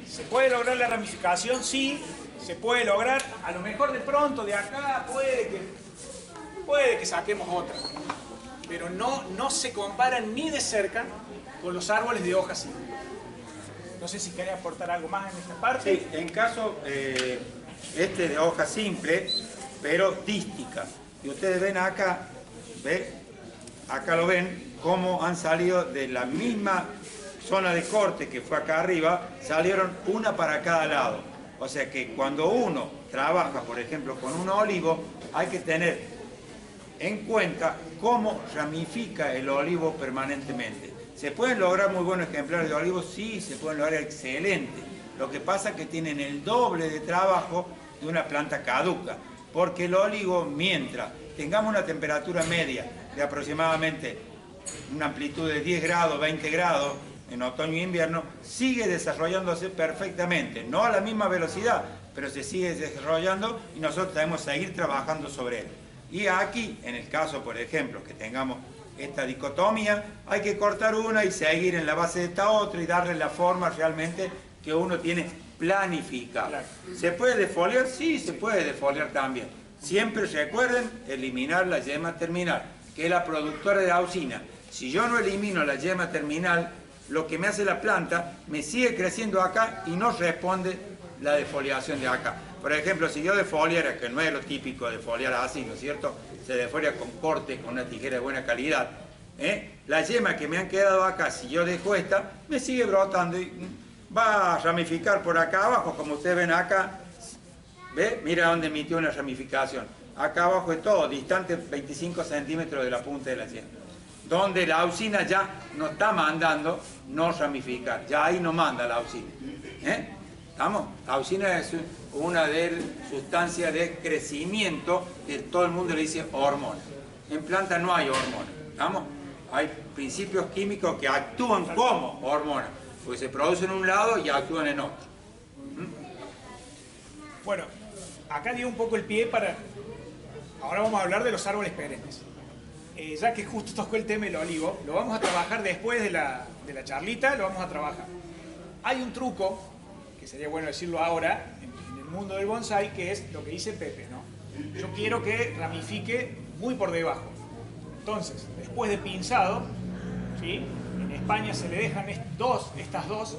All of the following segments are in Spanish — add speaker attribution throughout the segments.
Speaker 1: ¿Se puede lograr la ramificación? Sí, se puede lograr. A lo mejor de pronto, de acá, puede que saquemos otra. Pero no se comparan ni de cerca con los árboles de hoja simple. No sé si querés aportar algo más en esta parte.
Speaker 2: Sí, en caso, este de hoja simple, pero dística. Y ustedes ven acá, acá lo ven, cómo han salido de la misma zona de corte que fue acá arriba, salieron una para cada lado. O sea que cuando uno trabaja, por ejemplo, con un olivo, hay que tener en cuenta cómo ramifica el olivo permanentemente. ¿Se pueden lograr muy buenos ejemplares de olivos? Sí, se pueden lograr excelentes. Lo que pasa es que tienen el doble de trabajo de una planta caduca, porque el olivo, mientras tengamos una temperatura media de aproximadamente una amplitud de 10 grados, 20 grados, en otoño e invierno, sigue desarrollándose perfectamente, no a la misma velocidad, pero se sigue desarrollando y nosotros debemos seguir trabajando sobre él. Y aquí, en el caso, por ejemplo, que tengamos esta dicotomía, hay que cortar una y seguir en la base de esta otra y darle la forma realmente que uno tiene planificada. ¿Se puede defoliar? Sí, se puede defoliar también. Siempre recuerden eliminar la yema terminal, que es la productora de auxina. Si yo no elimino la yema terminal, lo que me hace la planta me sigue creciendo acá y no responde la defoliación de acá. Por ejemplo, si yo defoliara, que no es lo típico de defoliar así, ¿no es cierto? Se defolia con corte, con una tijera de buena calidad. La yema que me han quedado acá, si yo dejo esta, me sigue brotando y va a ramificar por acá abajo, como ustedes ven acá. ¿Ve? Mira dónde emitió una ramificación. Acá abajo es todo, distante 25 centímetros de la punta de la yema. Donde la auxina ya nos está mandando no ramificar, ya ahí no manda la auxina. ¿Estamos? La auxina es una de sustancias de crecimiento que todo el mundo le dice hormona. En planta no hay hormona, ¿estamos? Hay principios químicos que actúan como hormonas, porque se producen en un lado y actúan en otro.
Speaker 1: Bueno, acá dio un poco el pie para... Ahora vamos a hablar de los árboles perennes. Ya que justo tocó el tema del olivo, lo vamos a trabajar después de la charlita, lo vamos a trabajar. Hay un truco, que sería bueno decirlo ahora, en el mundo del bonsái, que es lo que dice Pepe, ¿no? Yo quiero que ramifique muy por debajo. Entonces, después de pinzado, ¿sí? En España se le dejan estas dos,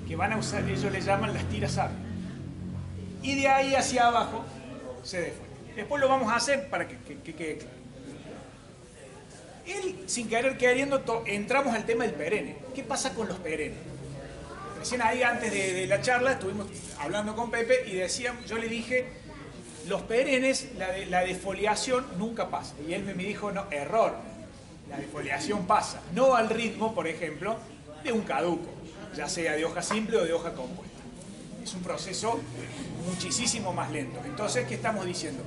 Speaker 1: que van a usar, ellos le llaman las tiras sabias. Y de ahí hacia abajo se defolia. Después lo vamos a hacer para que quede claro. Sin querer queriendo, entramos al tema del perenne. ¿Qué pasa con los perennes? Recién ahí, antes de la charla, estuvimos hablando con Pepe y yo le dije, los perennes, la defoliación nunca pasa. Y él me dijo, no, error, la defoliación pasa. No al ritmo, por ejemplo, de un caduco, ya sea de hoja simple o de hoja compuesta. Es un proceso muchísimo más lento. Entonces, ¿qué estamos diciendo?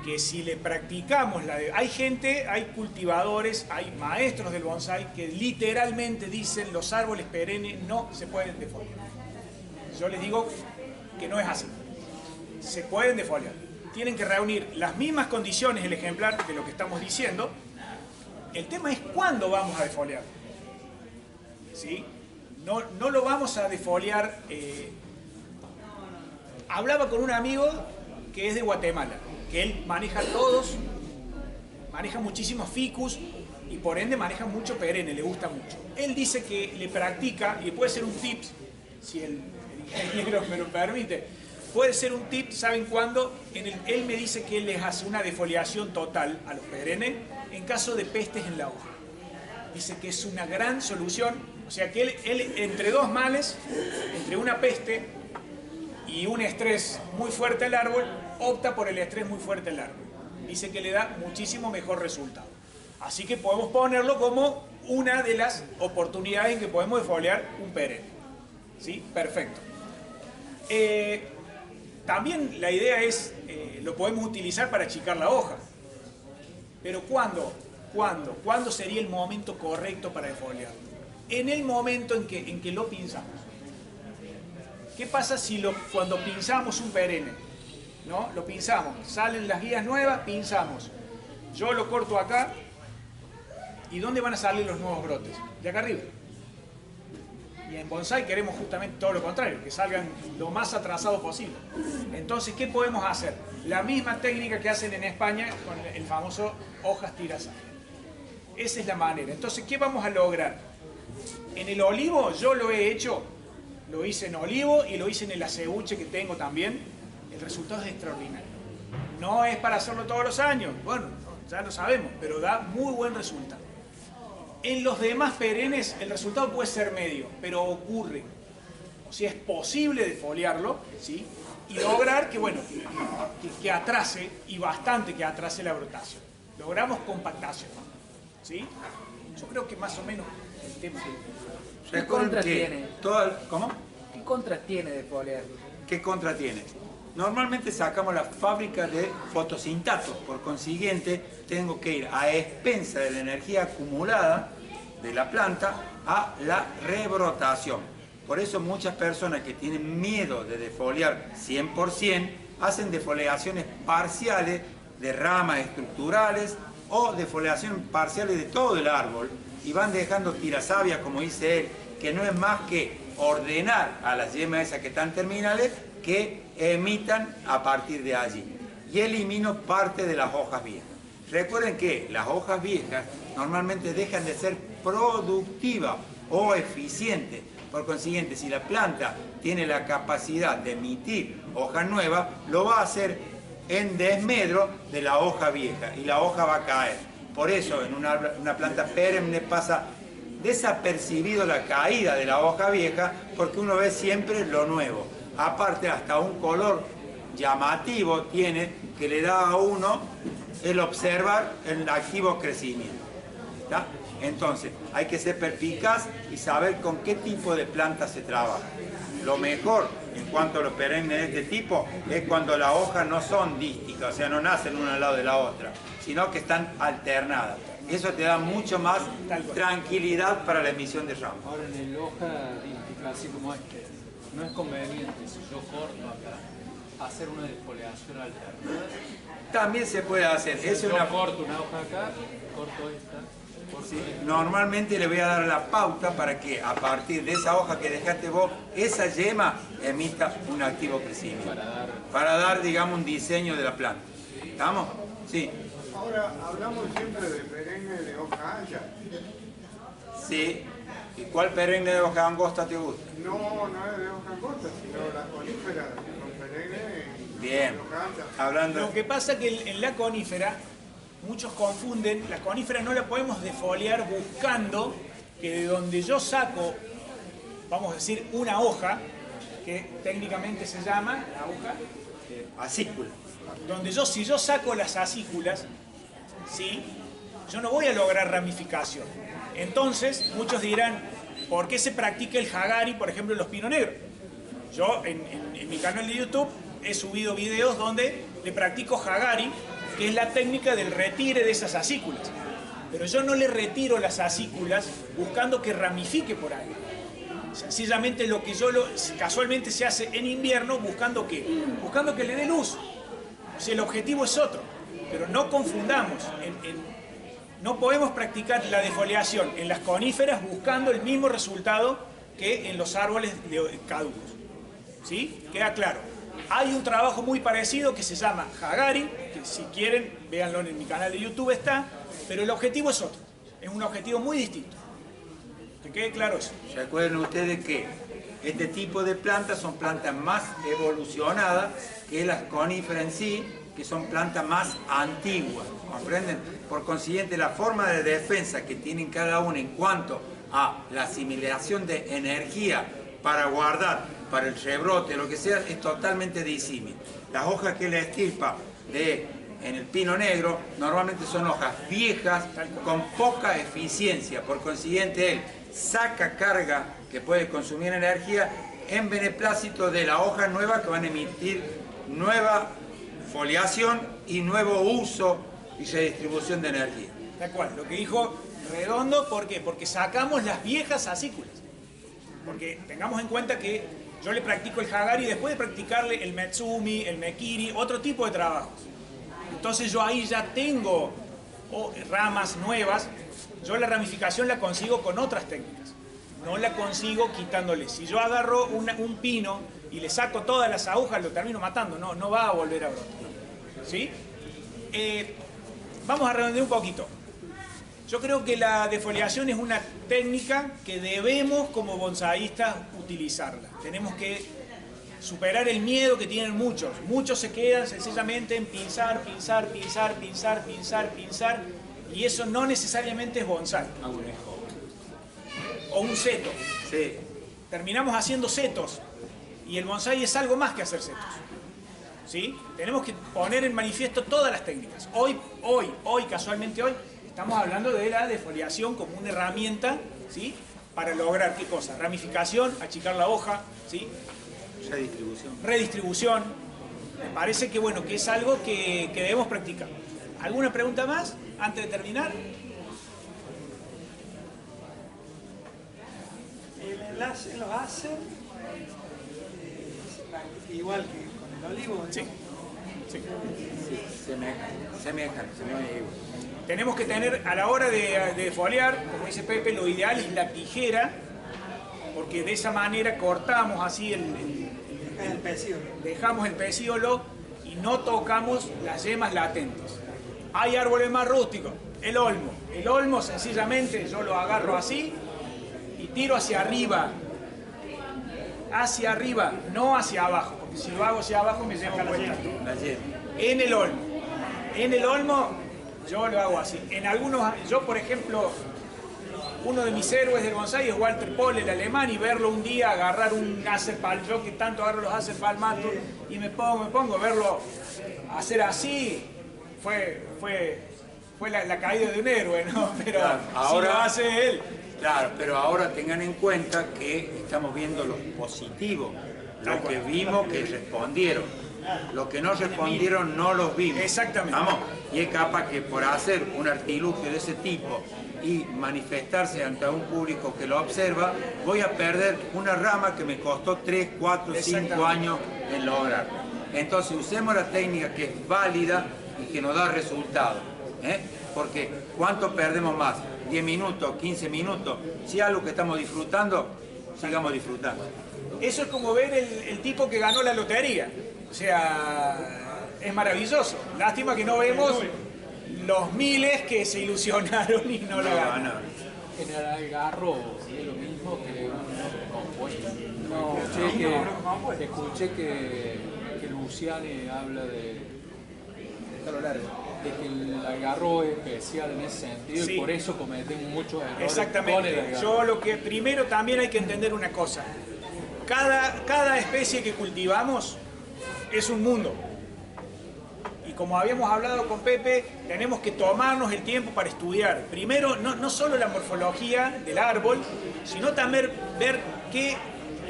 Speaker 1: Que si le practicamos hay cultivadores, hay maestros del bonsái que literalmente dicen los árboles perennes no se pueden defoliar. Yo les digo que no es así. Se pueden defoliar. Tienen que reunir las mismas condiciones el ejemplar de lo que estamos diciendo. El tema es cuándo vamos a defoliar. ¿Sí? No lo vamos a defoliar. Hablaba con un amigo que es de Guatemala, que él maneja muchísimos ficus y por ende maneja mucho perenne, le gusta mucho. Él dice que le practica, y puede ser un tip, si el ingeniero me lo permite, puede ser un tip, ¿saben cuándo? Él me dice que él les hace una defoliación total a los perennes en caso de pestes en la hoja. Dice que es una gran solución, o sea que él entre dos males, entre una peste y un estrés muy fuerte al árbol, opta por el estrés muy fuerte al árbol. Dice que le da muchísimo mejor resultado. Así que podemos ponerlo como una de las oportunidades en que podemos defoliar un perenne. ¿Sí? Perfecto. También la idea es, lo podemos utilizar para achicar la hoja. Pero ¿cuándo sería el momento correcto para defoliarlo? En el momento en que lo pinzamos. ¿Qué pasa si cuando pinzamos un perenne? ¿No? Lo pinzamos, salen las guías nuevas, pinzamos. Yo lo corto acá. ¿Y dónde van a salir los nuevos brotes? De acá arriba. Y en bonsái queremos justamente todo lo contrario, que salgan lo más atrasados posible. Entonces, ¿qué podemos hacer? La misma técnica que hacen en España con el famoso hojas tirasaje. Esa es la manera. Entonces, ¿qué vamos a lograr? En el olivo yo lo he hecho, lo hice en olivo y lo hice en el acebuche que tengo también. El resultado es extraordinario. No es para hacerlo todos los años, bueno, ya lo sabemos, pero da muy buen resultado. En los demás perennes el resultado puede ser medio, pero ocurre. O sea, es posible defoliarlo, ¿sí? Y lograr que, bueno, que atrase, y bastante que atrase la brotación. Logramos compactación, ¿sí? Yo creo que más o menos el tema.
Speaker 3: ¿Qué contra tiene?
Speaker 2: ¿Cómo?
Speaker 3: ¿Qué contra tiene defoliarlo?
Speaker 2: ¿Qué contra tiene? Normalmente sacamos la fábrica de fotosintatos, por consiguiente tengo que ir a expensa de la energía acumulada de la planta a la rebrotación. Por eso muchas personas que tienen miedo de defoliar 100% hacen defoliaciones parciales de ramas estructurales o defoliaciones parciales de todo el árbol y van dejando tirasavia, como dice él, que no es más que ordenar a las yemas esas que están terminales que emitan a partir de allí. Y elimino parte de las hojas viejas. Recuerden que las hojas viejas normalmente dejan de ser productivas o eficientes. Por consiguiente, si la planta tiene la capacidad de emitir hojas nuevas, lo va a hacer en desmedro de la hoja vieja y la hoja va a caer. Por eso en una planta perenne pasa desapercibido la caída de la hoja vieja porque uno ve siempre lo nuevo. Aparte, hasta un color llamativo tiene que le da a uno el observar el activo crecimiento. ¿Está? Entonces, hay que ser perspicaz y saber con qué tipo de planta se trabaja. Lo mejor en cuanto a los perennes de este tipo es cuando las hojas no son dísticas, o sea, no nacen una al lado de la otra, sino que están alternadas. Eso te da mucho más tranquilidad para la emisión de ramos.
Speaker 4: Ahora, en el hoja dística, así como este, no es conveniente, si yo corto acá, hacer una defoliación alternada.
Speaker 2: También se puede hacer.
Speaker 4: Yo corto una hoja acá, corto esta.
Speaker 2: Sí, normalmente le voy a dar la pauta para que a partir de esa hoja que dejaste vos, esa yema emita un activo crecimiento. Para dar, digamos, un diseño de la planta. ¿Estamos? Sí.
Speaker 5: Ahora, hablamos siempre de perenne de hoja ancha.
Speaker 2: Sí. ¿Y cuál perenne de hoja angosta te gusta?
Speaker 5: No es de hoja angosta, sino las coníferas, son perennes
Speaker 2: Bien.
Speaker 5: de hoja ancha.
Speaker 2: Hablando...
Speaker 1: Lo que pasa es que en la conífera, muchos confunden, la conífera no la podemos defoliar buscando que de donde yo saco, vamos a decir, una hoja, que técnicamente se llama la hoja
Speaker 2: Acícula.
Speaker 1: donde si yo saco las acículas, ¿sí? Yo no voy a lograr ramificación. Entonces, muchos dirán, ¿por qué se practica el Hagari, por ejemplo, en los pinos negros? Yo, en mi canal de YouTube, he subido videos donde le practico Hagari, que es la técnica del retire de esas acículas. Pero yo no le retiro las acículas buscando que ramifique por ahí. Sencillamente lo que casualmente se hace en invierno, ¿buscando qué? Buscando que le dé luz. O sea, el objetivo es otro. Pero no confundamos. No podemos practicar la defoliación en las coníferas buscando el mismo resultado que en los árboles caducos. ¿Sí? ¿Queda claro? Hay un trabajo muy parecido que se llama Hagari, que si quieren, véanlo en mi canal de YouTube está, pero el objetivo es otro. Es un objetivo muy distinto. ¿Que quede claro eso?
Speaker 2: Recuerden ustedes que este tipo de plantas son plantas más evolucionadas que las coníferas en sí, que son plantas más antiguas, ¿comprenden? Por consiguiente, la forma de defensa que tienen cada una en cuanto a la asimilación de energía para guardar, para el rebrote, lo que sea, es totalmente disímil. Las hojas que le estirpa en el pino negro normalmente son hojas viejas con poca eficiencia, por consiguiente él saca carga que puede consumir energía en beneplácito de la hoja nueva que van a emitir nueva foliación y nuevo uso y redistribución de energía.
Speaker 1: Tal cual, lo que dijo Redondo, ¿por qué? Porque sacamos las viejas acículas. Porque tengamos en cuenta que yo le practico el Hagari después de practicarle el Metsumi, el Mekiri, otro tipo de trabajos. Entonces yo ahí ya tengo ramas nuevas, yo la ramificación la consigo con otras técnicas. no la consigo quitándole. Si yo agarro un pino y le saco todas las agujas, lo termino matando, no va a volver a brotar. ¿Sí? Vamos a redondear un poquito. Yo creo que la defoliación es una técnica que debemos como bonsaístas utilizarla. Tenemos que superar el miedo que tienen muchos. Muchos se quedan sencillamente en pinzar, pinzar, pinzar, pinzar, pinzar, pinzar, y eso no necesariamente es bonsái. O un seto.
Speaker 2: Sí.
Speaker 1: Terminamos haciendo setos, y el bonsái es algo más que hacer setos. ¿Sí? Tenemos que poner en manifiesto todas las técnicas. Hoy, casualmente hoy, estamos hablando de la defoliación como una herramienta, ¿sí? Para lograr, ¿qué cosa? Ramificación, achicar la hoja, ¿sí? Redistribución. Me parece que, bueno, que es algo que debemos practicar. ¿Alguna pregunta más antes de terminar?
Speaker 6: El enlace lo hacen igual que con el olivo, ¿no?
Speaker 1: Sí. Sí.
Speaker 2: Semejan.
Speaker 1: Tenemos que tener, a la hora de foliar, como dice Pepe, lo ideal es la tijera, porque de esa manera cortamos así
Speaker 6: El pecíolo.
Speaker 1: dejamos el pecíolo y no tocamos las yemas latentes. Hay árboles más rústicos, el olmo. El olmo sencillamente yo lo agarro así y tiro hacia arriba, no hacia abajo, porque si lo hago hacia abajo me llevo vuelta. En el olmo. En el olmo yo lo hago así. En algunos, yo por ejemplo, uno de mis héroes del bonsái es Walter Pohl, el alemán, y verlo un día agarrar un Acerpal, yo que tanto agarro los Acerpalmatos y me pongo, verlo hacer así, fue la caída de un héroe, ¿no? Pero
Speaker 2: claro, ahora,
Speaker 1: si lo hace él.
Speaker 2: Claro, pero ahora tengan en cuenta que estamos viendo lo positivo, lo que vimos que respondieron. Los que no respondieron no los vimos.
Speaker 1: Exactamente.
Speaker 2: ¿Vamos? Y es capaz que por hacer un artilugio de ese tipo y manifestarse ante un público que lo observa, voy a perder una rama que me costó 3, 4, 5 años en lograr. Entonces usemos la técnica que es válida y que nos da resultado. Porque ¿cuánto perdemos más? 10 minutos, 15 minutos. Si es algo que estamos disfrutando, sigamos disfrutando.
Speaker 1: Eso es como ver el tipo que ganó la lotería. O sea, es maravilloso. Lástima que no vemos los miles que se ilusionaron y no lo ganaron.
Speaker 4: En el algarro es lo mismo que un compuesto. Escuché que Luciani habla de que el algarro es especial en ese sentido, sí. Y por eso cometen muchos errores.
Speaker 1: Exactamente. Yo lo que primero también hay que entender una cosa. Cada especie que cultivamos es un mundo. Y como habíamos hablado con Pepe, tenemos que tomarnos el tiempo para estudiar. Primero, no solo la morfología del árbol, sino también ver que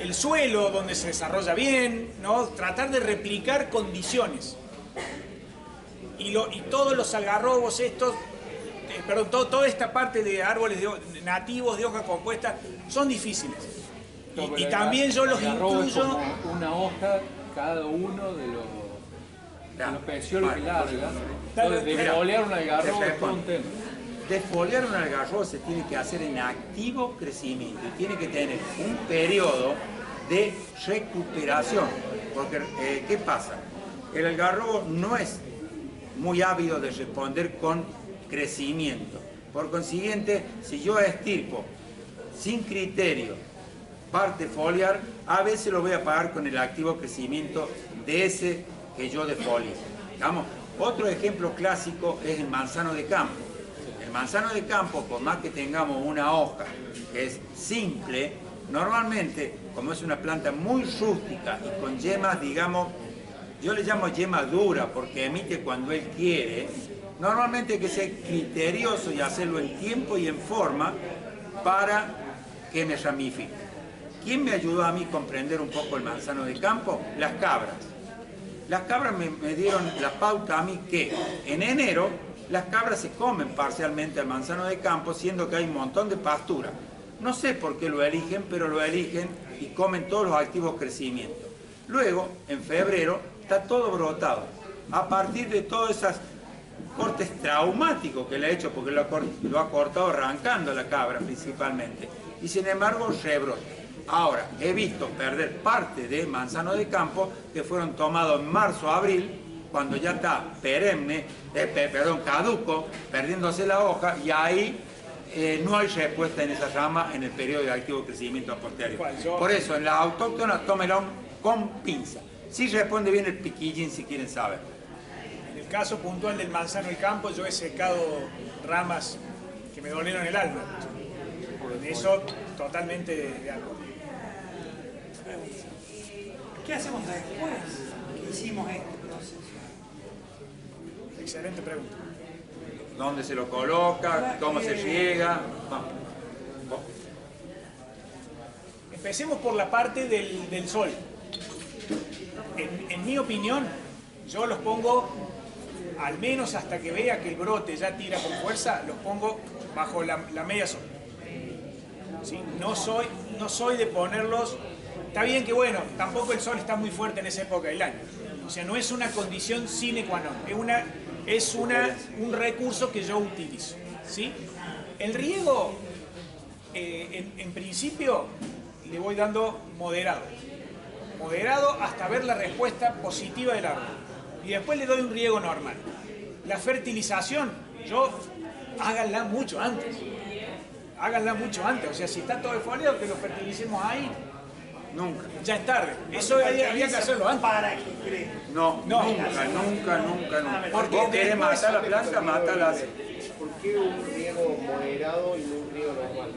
Speaker 1: el suelo donde se desarrolla bien, ¿no? Tratar de replicar condiciones. Y todos los algarrobos estos, toda esta parte de árboles nativos de hoja compuesta son difíciles. Y también yo los incluyo...
Speaker 4: Es como una hoja cada uno de los pecíolos que larga. Entonces, defoliar un algarrobo es todo un tema.
Speaker 2: Defoliar un algarrobo se tiene que hacer en activo crecimiento y tiene que tener un periodo de recuperación. Porque, ¿qué pasa? El algarrobo no es muy ávido de responder con crecimiento. Por consiguiente, si yo estirpo sin criterio parte foliar, a veces lo voy a pagar con el activo crecimiento de ese que yo defolié. ¿Vamos? Otro ejemplo clásico es el manzano de campo. El manzano de campo, por más que tengamos una hoja que es simple, normalmente, como es una planta muy rústica y con yemas, digamos, yo le llamo yema dura porque emite cuando él quiere, normalmente hay que ser criterioso y hacerlo en tiempo y en forma para que me ramifique. ¿Quién me ayudó a mí a comprender un poco el manzano de campo? Las cabras. Las cabras me dieron la pauta a mí que en enero las cabras se comen parcialmente el manzano de campo, siendo que hay un montón de pastura. No sé por qué lo eligen, pero lo eligen y comen todos los activos crecimientos. Luego, en febrero, está todo brotado. A partir de todas esas cortes traumáticos que le ha hecho porque lo ha cortado arrancando la cabra principalmente. Y sin embargo rebrota. Ahora, he visto perder parte de manzano de campo que fueron tomados en marzo, abril, cuando ya está perenne, caduco, perdiéndose la hoja, y ahí no hay respuesta en esa rama en el periodo de activo crecimiento posterior. Por eso, en la autóctona, tómelo con pinza. Si responde bien el piquillín, si quieren saber.
Speaker 1: En el caso puntual del manzano del campo, yo he secado ramas que me dolieron el alma. En eso, totalmente de acuerdo.
Speaker 6: ¿Qué hacemos después que hicimos este proceso?
Speaker 1: Excelente pregunta.
Speaker 2: ¿Dónde se lo coloca? ¿Cómo se riega? Vamos.
Speaker 1: Empecemos por la parte del sol. En mi opinión, yo los pongo, al menos hasta que vea que el brote ya tira con fuerza, los pongo bajo la media sombra. ¿Sí? No soy de ponerlos. Está bien que bueno, tampoco el sol está muy fuerte en esa época del año. O sea, no es una condición sine qua non, es un recurso que yo utilizo. ¿Sí? El riego, en principio, le voy dando moderado. Moderado hasta ver la respuesta positiva del árbol. Y después le doy un riego normal. La fertilización, háganla mucho antes. Háganla mucho antes. O sea, si está todo defoliado, que lo fertilicemos ahí.
Speaker 2: Nunca.
Speaker 1: Ya es tarde. Eso había que hacerlo antes.
Speaker 6: Para que crezca.
Speaker 2: No, nunca.
Speaker 1: Porque
Speaker 2: vos querés
Speaker 1: después-
Speaker 2: matar la planta, mátala.
Speaker 7: ¿Por qué un riego moderado y no un riego normal?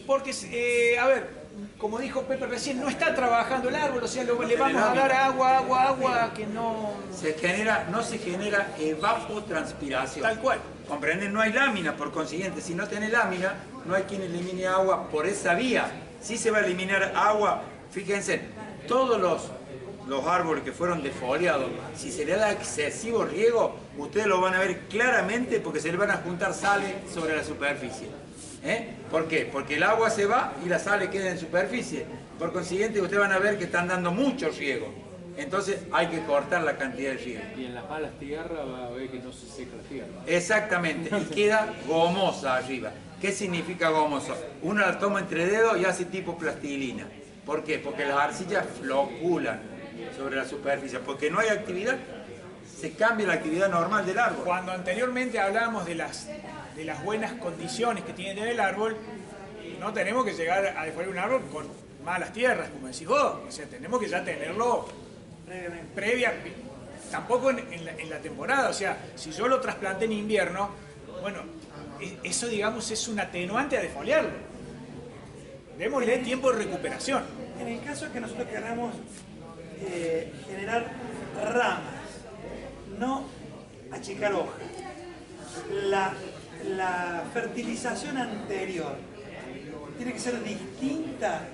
Speaker 1: Porque, a ver, como dijo Pepe recién, no está trabajando el árbol, o sea, le vamos a dar agua, que no...
Speaker 2: No se genera evapotranspiración.
Speaker 1: Tal cual.
Speaker 2: ¿Comprenden? No hay lámina, por consiguiente, si no tiene lámina, no hay quien elimine agua por esa vía. Sí se va a eliminar agua, fíjense, todos los árboles que fueron defoliados, si se le da excesivo riego, ustedes lo van a ver claramente porque se le van a juntar sales sobre la superficie. ¿Por qué? Porque el agua se va y la sal queda en superficie. Por consiguiente, ustedes van a ver que están dando mucho riego. Entonces hay que cortar la cantidad de riego.
Speaker 4: Y en las malas tierras va a ver que no se seca la tierra.
Speaker 2: Exactamente, y queda gomosa arriba. ¿Qué significa gomosa? Uno la toma entre dedos y hace tipo plastilina. ¿Por qué? Porque las arcillas floculan sobre la superficie. Porque no hay actividad, se cambia la actividad normal del árbol.
Speaker 1: Cuando anteriormente hablábamos de las buenas condiciones que tiene que tener el árbol, no tenemos que llegar a defoliar un árbol con malas tierras, como decís vos. O sea, tenemos que ya tenerlo previa, tampoco en la temporada. O sea, si yo lo trasplanté en invierno, bueno, eso digamos es un atenuante a defoliarlo. Démosle tiempo de recuperación.
Speaker 6: En el caso que nosotros queramos generar ramas, no achicar hojas, la fertilización anterior tiene que ser distinta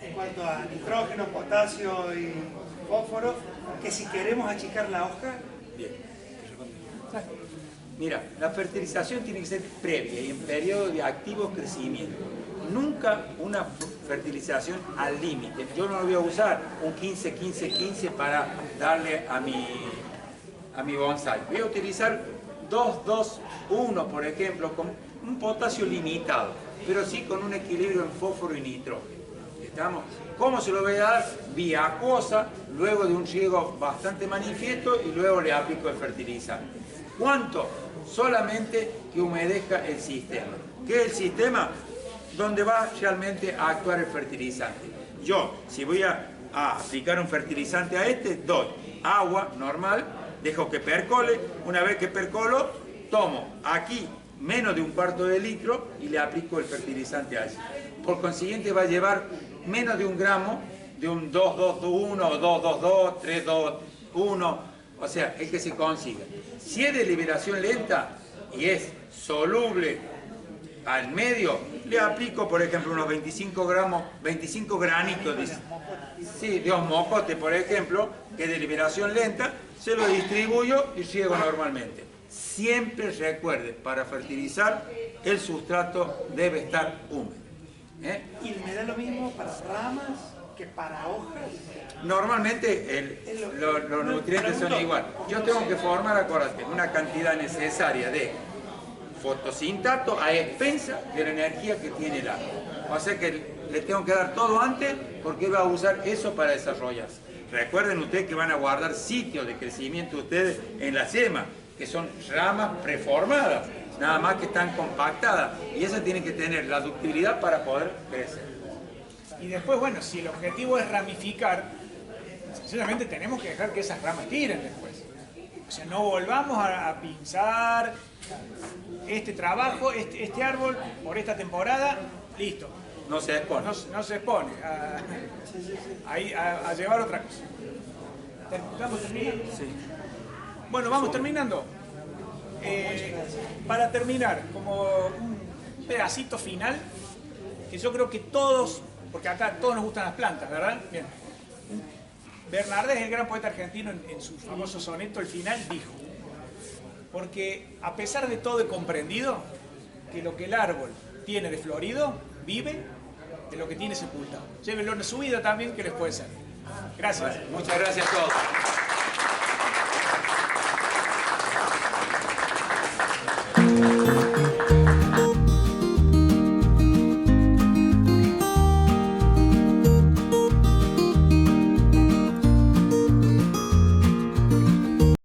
Speaker 6: en cuanto a nitrógeno, potasio y fósforo, que si queremos achicar la hoja.
Speaker 2: Bien. Mira, la fertilización tiene que ser previa y en periodo de activo crecimiento. Nunca una fertilización al límite. Yo no voy a usar un 15-15-15 para darle a mi bonsai. Voy a utilizar 2-2-1, por ejemplo, con un potasio limitado, pero sí con un equilibrio en fósforo y nitrógeno. ¿Estamos? ¿Cómo se lo voy a dar? Vía acuosa, luego de un riego bastante manifiesto y luego le aplico el fertilizante. ¿Cuánto? Solamente que humedezca el sistema. ¿Qué es el sistema? Donde va realmente a actuar el fertilizante. Yo, si voy a aplicar un fertilizante a doy agua normal, dejo que percole. Una vez que percolo, tomo aquí menos de un cuarto de litro y le aplico el fertilizante allí. Por consiguiente va a llevar menos de 1 gramo de un 2-2-1 o 2-2-2, 3-2-1, o sea, el que se consiga. Si es de liberación lenta y es soluble al medio, le aplico, por ejemplo, unos 25 granitos de osmocote, por ejemplo, que es de liberación lenta, se lo distribuyo y riego normalmente. Siempre recuerde, para fertilizar, el sustrato debe estar húmedo.
Speaker 6: Y me da lo mismo para ramas. que para hojas.
Speaker 2: Normalmente los nutrientes son igual. Yo tengo que formar, acuérdate, una cantidad necesaria de fotosintato a expensa de la energía que tiene el árbol. O sea que le tengo que dar todo antes porque va a usar eso para desarrollarse. Recuerden ustedes que van a guardar sitios de crecimiento ustedes en la yema, que son ramas preformadas, nada más que están compactadas. Y esas tienen que tener la ductilidad para poder crecer.
Speaker 1: Y después, bueno, si el objetivo es ramificar, sencillamente tenemos que dejar que esas ramas tiren después. O sea, no volvamos a pinzar este trabajo, este árbol, por esta temporada, listo.
Speaker 2: No se expone.
Speaker 1: No se expone a llevar otra cosa. ¿Vamos terminando?
Speaker 2: Sí.
Speaker 1: Bueno, vamos terminando. Para terminar, como un pedacito final, que yo creo que todos, porque acá a todos nos gustan las plantas, ¿verdad? Bien. Bernardés, el gran poeta argentino, en su famoso soneto, el final, dijo: porque a pesar de todo he comprendido que lo que el árbol tiene de florido, vive de lo que tiene sepultado. Llévenlo en su vida también, que les puede ser. Gracias.
Speaker 2: Bueno, muchas gracias a todos.